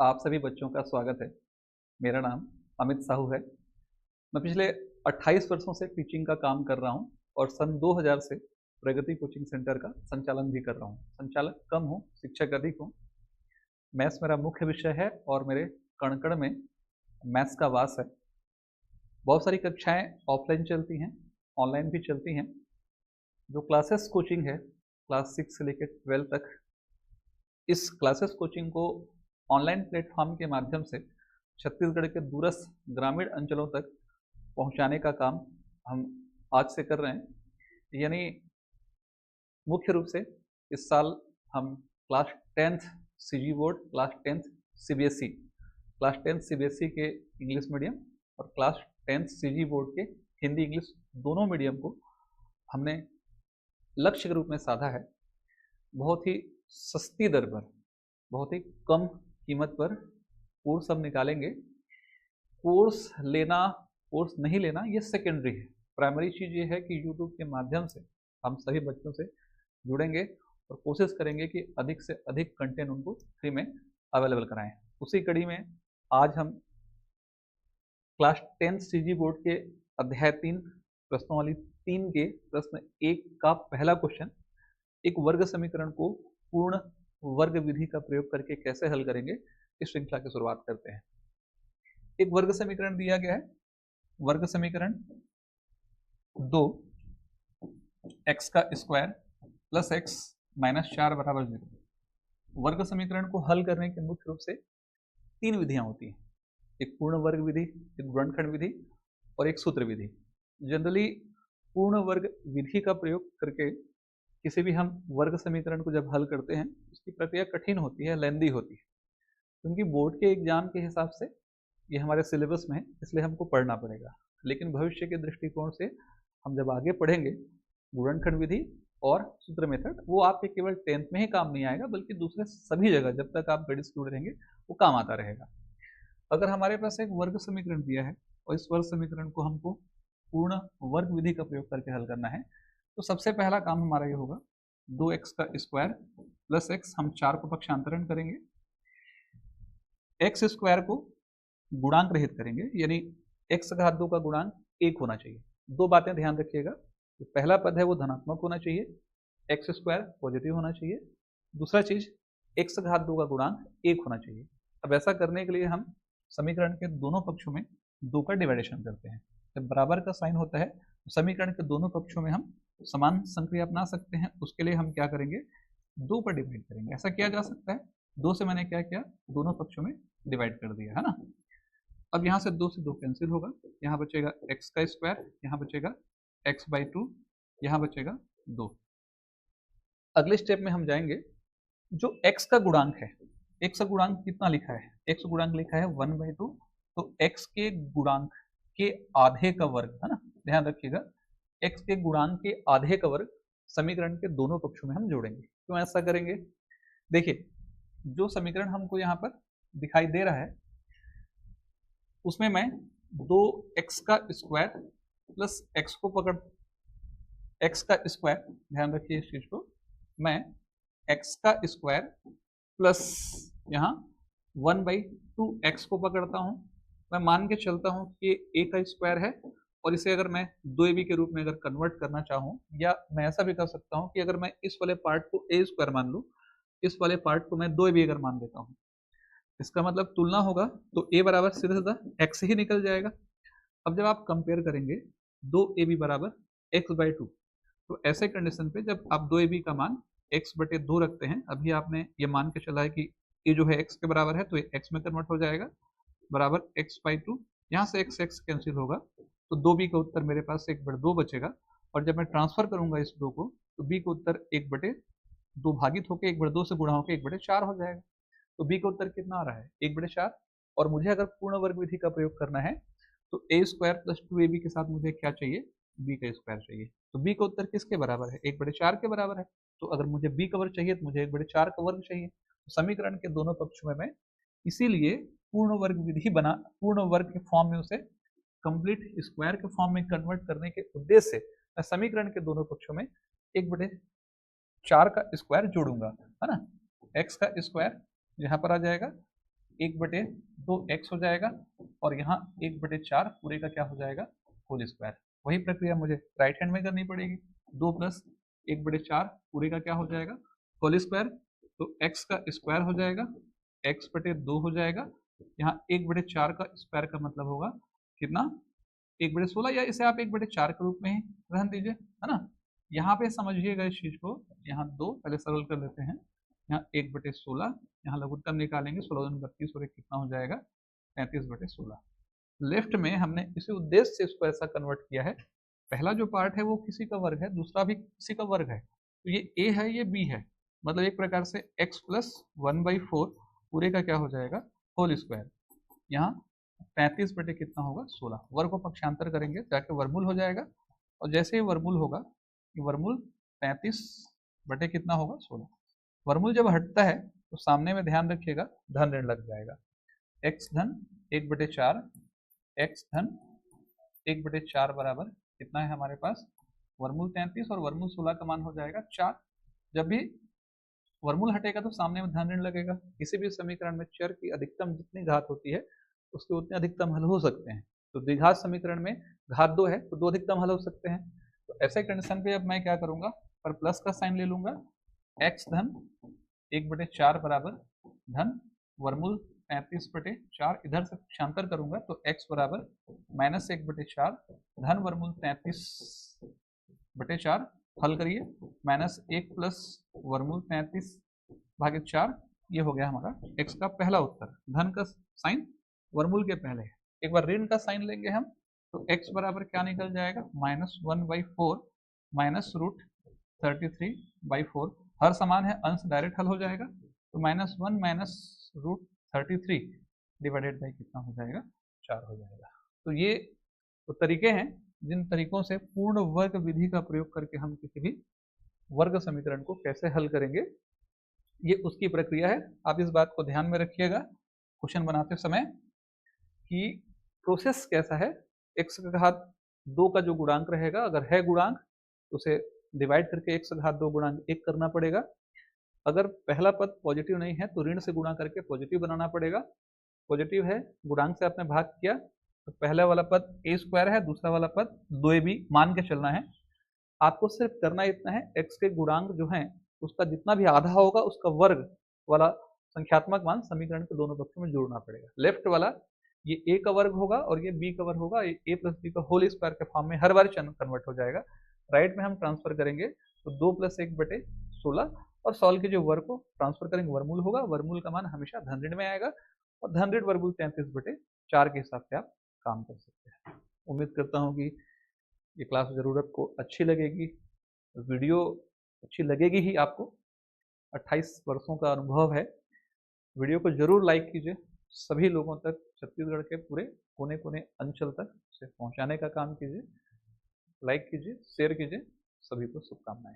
आप सभी बच्चों का स्वागत है। मेरा नाम अमित साहू है। मैं पिछले 28 वर्षों से टीचिंग का काम कर रहा हूं और सन 2000 से प्रगति कोचिंग सेंटर का संचालन भी कर रहा हूं। संचालक कम हूं, शिक्षक अधिक हूं। मैथ्स मेरा मुख्य विषय है और मेरे कण-कण में मैथ्स का वास है। बहुत सारी कक्षाएं ऑफलाइन चलती हैं, ऑनलाइन भी चलती हैं। जो क्लासेस कोचिंग है, क्लास 6 से लेकर 12 तक, इस क्लासेस कोचिंग को ऑनलाइन प्लेटफॉर्म के माध्यम से छत्तीसगढ़ के दूरस्थ ग्रामीण अंचलों तक पहुंचाने का काम हम आज से कर रहे हैं। यानी मुख्य रूप से इस साल हम class 10th CG board, class 10th CBSE, class 10th CBSE के इंग्लिश मीडियम और क्लास 10th सीजी बोर्ड के हिंदी इंग्लिश दोनों मीडियम को हमने लक्ष्य के रूप में साधा है। बहुत ही सस्ती दर पर, बहुत ही कम कीमत पर कोर्स हम निकालेंगे। कोर्स लेना, कोर्स नहीं लेना, ये सेकेंडरी है। प्राइमरी चीज़ ये है कि यूट्यूब के माध्यम से हम सभी बच्चों से जुड़ेंगे और कोशिश करेंगे कि अधिक से अधिक कंटेंट उनको फ्री में अवेलेबल कराएं। उसी कड़ी में आज हम क्लास 10 सीजी बोर्ड के अध्याय 3 प्रश्नावली 3 के प्रश्न 1 का पहला क्वेश्चन, एक वर्ग समीकरण को पूर्ण वर्ग विधि का प्रयोग करके कैसे हल करेंगे, इस श्रृंखला की शुरुआत करते हैं। एक वर्ग समीकरण दिया गया है। वर्ग समीकरण 2 x का स्क्वायर प्लस x माइनस 4 बराबर 0। वर्ग समीकरण को हल करने के मुख्य रूप से 3 विधियां होती हैं। एक पूर्ण वर्ग विधि, एक गुणनखंड विधि और एक सूत्र विधि। जनरली पूर्ण वर्ग विधि का प्रयोग करके किसी भी हम वर्ग समीकरण को जब हल करते हैं, उसकी प्रक्रिया कठिन होती है, लेंदी होती है, क्योंकि बोर्ड के एग्जाम के हिसाब से ये हमारे सिलेबस में है, इसलिए हमको पढ़ना पड़ेगा। लेकिन भविष्य के दृष्टिकोण से हम जब आगे पढ़ेंगे गुणनखंड विधि और सूत्र मेथड, वो आपके केवल 10th में ही काम नहीं आएगा, बल्कि दूसरे सभी जगह जब तक आप गणित स्टूडेंट रहेंगे वो काम आता रहेगा। अगर हमारे पास एक वर्ग समीकरण दिया है और इस वर्ग समीकरण को हमको पूर्ण वर्ग विधि का प्रयोग करके हल करना है, तो सबसे पहला काम हमारा ये होगा 2x का स्क्वायर प्लस x, हम 4 को पक्षांतरण करेंगे, x स्क्वायर को गुणांक रहित करेंगे, यानी x घात 2 का गुणांक 1 होना चाहिए। दो बातें ध्यान रखिएगा, पहला पद है वो धनात्मक होना चाहिए, x स्क्वायर पॉजिटिव होना चाहिए। दूसरा चीज, x घात 2 का गुणांक 1 होना चाहिए। अब ऐसा करने के लिए हम समीकरण के दोनों पक्षों में 2 का डिवाइडेशन करते हैं। जब बराबर का साइन होता है तो समीकरण के दोनों पक्षों में हम समान संक्रिया अपना सकते हैं। उसके लिए हम क्या करेंगे, 2 पर डिवाइड करेंगे। ऐसा किया जा सकता है। 2 से मैंने क्या किया, दोनों पक्षों में डिवाइड कर दिया, है ना। अब यहाँ से 2 से 2 कैंसिल होगा, यहाँ बचेगा x का स्क्वायर, यहाँ बचेगा x/2, यहाँ बचेगा 2। अगले स्टेप में हम जाएंगे, जो x का गुणांक है, x का गुणांक कितना लिखा है, x गुणांक लिखा है 1/2, तो x के गुणांक के आधे का वर्ग, है ना, ध्यान रखिएगा, x के गुणांक के आधे का वर्ग समीकरण के दोनों पक्षों में हम जोड़ेंगे। क्यों ऐसा करेंगे, देखिए जो समीकरण हमको यहाँ पर दिखाई दे रहा है उसमें मैं 2x का स्क्वायर प्लस x को पकड़, x का स्क्वायर, ध्यान रखिए इस चीज को, मैं x का स्क्वायर प्लस यहाँ 1/2 x को पकड़ता हूँ। मैं मान के चलता हूँ कि a का स्क्वायर है और इसे अगर मैं 2ab के रूप में अगर कन्वर्ट करना चाहूँ, या मैं ऐसा भी कर सकता हूँ कि अगर मैं इस वाले पार्ट को a स्क्वायर मान लूँ, इस वाले पार्ट को मैं 2ab अगर मान देता हूँ, इसका मतलब तुलना होगा तो a बराबर सीधा सीधा x ही निकल जाएगा। अब जब आप कंपेयर करेंगे 2ab बराबर x/2, तो ऐसे कंडीशन पे जब आप 2ab का मान x/2 रखते हैं, अभी आपने ये मान के चला है कि ये जो है x के बराबर है, तो ये x में कन्वर्ट हो जाएगा, बराबर x/2, यहाँ से x कैंसिल होगा, तो 2b का उत्तर मेरे पास 1/2 बचेगा। और जब मैं ट्रांसफर करूंगा इस 2 को, तो b का उत्तर 1/2 भागित होकर 1/2 से गुणा होकर 1/4 हो जाएगा। तो b का उत्तर कितना आ रहा है, 1/4। और मुझे अगर पूर्ण वर्ग विधि का प्रयोग करना है तो a स्क्वायर प्लस 2ab के साथ मुझे क्या चाहिए, b का स्क्वायर चाहिए। तो b का उत्तर किसके बराबर है, 1/4 के बराबर है। तो अगर मुझे b का वर्ग चाहिए तो मुझे 1/4 का वर्ग चाहिए। तो समीकरण के दोनों पक्षों में मैं इसीलिए पूर्ण वर्ग विधि बना, पूर्ण वर्ग के फॉर्म में उसे कंप्लीट स्क्वायर के फॉर्म में कन्वर्ट करने के उद्देश्य से मैं समीकरण के दोनों पक्षों में 1/4 का स्क्वायर जोड़ूंगा, है ना। x का स्क्वायर यहाँ पर आ जाएगा, 1/2x हो जाएगा और यहाँ 1/4 पूरे का क्या हो जाएगा, होल स्क्वायर। वही प्रक्रिया मुझे राइट हैंड में करनी पड़ेगी। 2 + 1/4 पूरे का क्या हो जाएगा, होल स्क्वायर। तो x का स्क्वायर हो जाएगा, x/2 हो जाएगा। यहाँ 1/4 का स्क्वायर का मतलब होगा कितना, 1/16, या इसे आप 1/4 के रूप में ही रहने दीजिए, है ना। यहाँ पे समझिएगा इस चीज को, यहाँ 2 पहले सरल कर लेते हैं, यहाँ 1/16, यहाँ लघुत्तम निकालेंगे, 16 दूनी 32 और एक कितना हो जाएगा, 33/16। लेफ्ट में हमने इसी उद्देश्य से इसको ऐसा कन्वर्ट किया है। पहला जो पार्ट है वो किसी का वर्ग है, दूसरा भी किसी का वर्ग है, तो ये a है, ये b है, मतलब एक प्रकार से x + 1/4 पूरे का क्या हो जाएगा, होल स्क्वायर। यहाँ 35 बटे कितना होगा, 16। वर्ग को पक्षांतर करेंगे जाके वर्गमूल हो जाएगा, और जैसे ही वर्गमूल होगा, ये वर्गमूल 35 बटे कितना होगा, 16। वर्गमूल जब हटता है तो सामने में ध्यान रखिएगा धन ऋण लग जाएगा। x धन 1/4, x धन 1/4 बराबर कितना है हमारे पास, वर्गमूल 33 और वर्गमूल 16 का मान हो जाएगा 4। जब भी वर्गमूल हटेगा तो सामने में धन ऋण लगेगा। किसी भी समीकरण में चर की अधिकतम जितनी घात होती है उसके उतने अधिकतम हल हो सकते हैं। तो द्विघात समीकरण में घात 2 है तो 2 अधिकतम हल हो सकते हैं। तो ऐसे कंडीशन पे अब मैं क्या करूंगा, पर प्लस का साइन ले लूंगा, x धन 1/4 बराबर धन वर्गमूल 35/4, इधर से पक्षांतर करूंगा तो x बराबर -1/4 धन वर्गमूल 33/4, हल करिए, -1 + वर्गमूल 33/4, ये हो गया हमारा x का पहला उत्तर। धन का साइन वर्गमूल के पहले, एक बार ऋण का साइन लेंगे हम तो x बराबर क्या निकल जाएगा, -1/4 -√33/4। हर समान है, अंश डायरेक्ट हल हो जाएगा, तो -1 -√33 डिवाइडेड बाई कितना हो जाएगा, 4 हो जाएगा। तो ये तो तरीके हैं जिन तरीकों से पूर्ण वर्ग विधि का प्रयोग करके हम किसी भी वर्ग समीकरण को कैसे हल करेंगे, ये उसकी प्रक्रिया है। आप इस बात को ध्यान में रखिएगा क्वेश्चन बनाते समय कि प्रोसेस कैसा है। x का घात 2 का जो गुणांक रहेगा, अगर है गुणांक तो उसे डिवाइड करके x का घात 2 गुणांक 1 करना पड़ेगा। अगर पहला पद पॉजिटिव नहीं है तो ऋण से गुणा करके पॉजिटिव बनाना पड़ेगा। पॉजिटिव है, गुणांक से आपने भाग किया तो पहला वाला पद a² है, दूसरा वाला पद 2ab मान के चलना है। आपको सिर्फ करना इतना है, x के गुणांक जो है उसका जितना भी आधा होगा उसका वर्ग वाला संख्यात्मक मान समीकरण के दोनों पक्षों में जोड़ना पड़ेगा। लेफ्ट वाला ये a का वर्ग होगा और ये b का वर्ग होगा, a + b का होल स्क्वायर के फॉर्म में हर बार कन्वर्ट हो जाएगा। राइट में हम ट्रांसफर करेंगे तो 2 + 1/16 और सॉल्व के जो वर्ग को ट्रांसफर करेंगे वर्गमूल होगा, वर्गमूल का मान हमेशा धन ऋण में आएगा और धन ऋण वर्गमूल 33/4 के हिसाब से आप काम कर सकते हैं। उम्मीद करता हूँ कि ये क्लास जरूरत को अच्छी लगेगी, वीडियो अच्छी लगेगी ही आपको। 28 वर्षों का अनुभव है। वीडियो को जरूर लाइक कीजिए, सभी लोगों तक, छत्तीसगढ़ के पूरे कोने कोने अंचल तक उसे पहुंचाने का काम कीजिए। लाइक कीजिए, शेयर कीजिए। सभी को शुभकामनाएं।